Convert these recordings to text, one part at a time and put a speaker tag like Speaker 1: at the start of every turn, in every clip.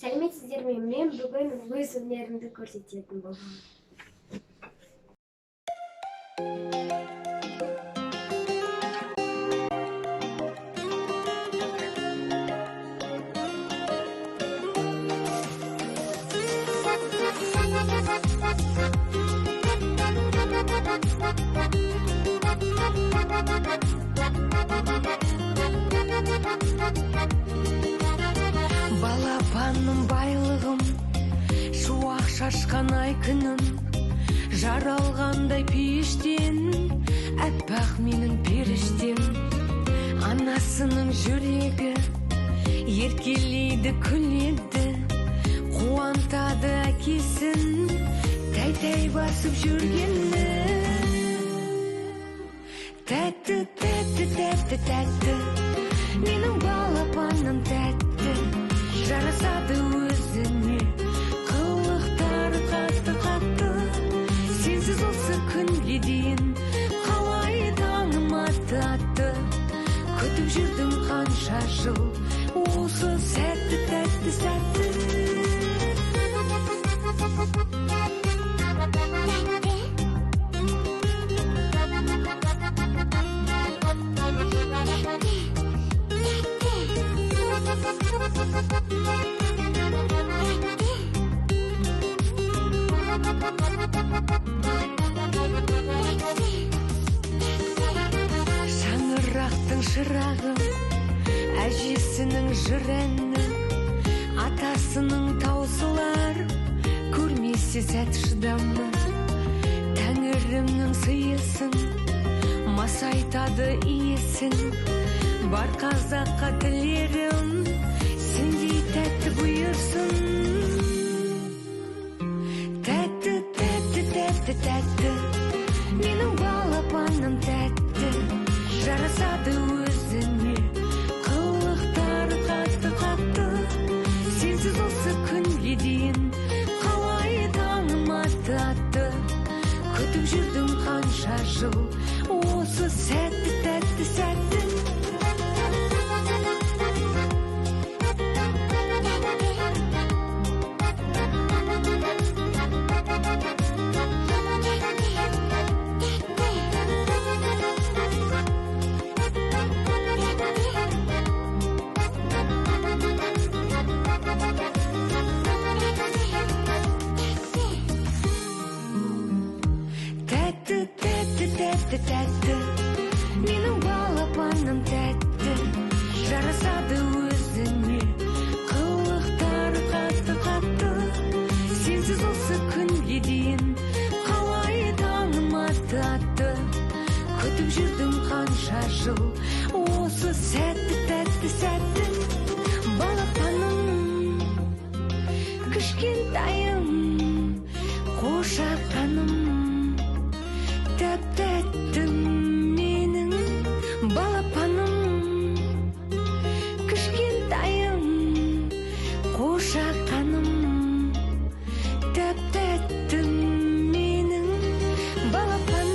Speaker 1: Сәлеметсіздер ме? Мен бүгін өз өнерімді көрсететін боламын.
Speaker 2: Балапаным байлығым, шуақ шашқан ай күнім, жаралғандай пештен, әппақ менің періштем. Анасының жүрегі еркелейді, күледі, қуантады әкесін, тәй-тәй басып жүргені. Тәтті, тәтті, тәтті, тәтті, менің балапаным тәтті, жарасады өзіне, қылықтары қатты-қатты. Сенсіз осы күнге дейін қалай таңым атты. Күтіп жүрдім қанша жыл, осы сәтті, тәтті, сәтті. Шаңырақтың шырағым, әжесінің жыр әні, атасының таусылар, көрмесе сәт шыдамы. Тәңірімнің сыйысын, масайтады иесін, бар қазаққа тілерім, сендей тәтті бұйырсын. Тәтті, тәтті, тәтті, тәтті, менің балапаным тәтті, жарасады өзіне, қылықтары қатты-қатты. Сенсіз осы күнге дейін қалай таңым атты. Күтіп жүрдім қанша жыл, осы сәтті, тәтті, сәтті. Тәтті, менің балапаным тәтті, жарасады өзіне, қылықтары қатты-қатты. Сенсіз осы күнге дейін қалай таңым атты. Күтіп жүрдім қанша жыл, осы сәтті, тәтті, сәтті. Балапаным, кішкентайым, қошақаным, тәп-тәттім менің балапаным, кішкентайым, қошақаным, тәп-тәттім менің балапаным.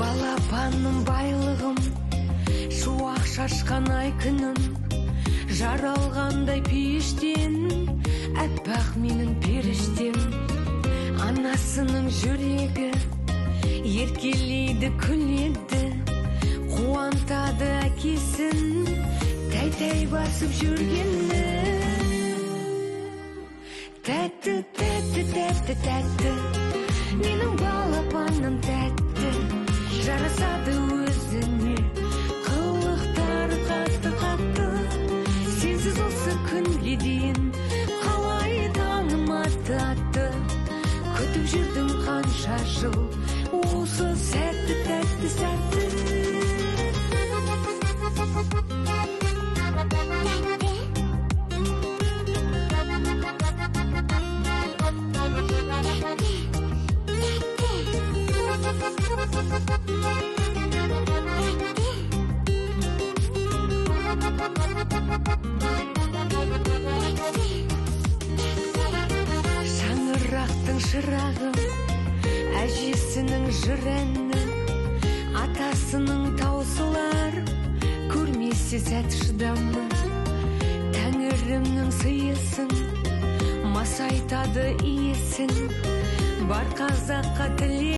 Speaker 2: Балапаным байлығым, шуақ шашқан ай күнім, жаралғандай пештен, әппақ менің періштем. Анасының жүрегі еркелейді, күледі, қуантады әкесін, тәй-тәй басып жүргені. Тәтті, тәтті, тәтті, тәтті, менің балапаным тәтті, жарасады өзіне, қылықтары қатты-қатты. Сенсіз осы күнге дейін қалай таңым атты. Күтіп жүрдім қанша жыл, осы сәтті, тәтті, сәтті. Шаңырақтың шырағым, әжесінің жырәні, атасының таусылар, көрмесе сәт шыдамы. Тәңірімнің сыйысын, масайтады иесін, бар қазаққа тіле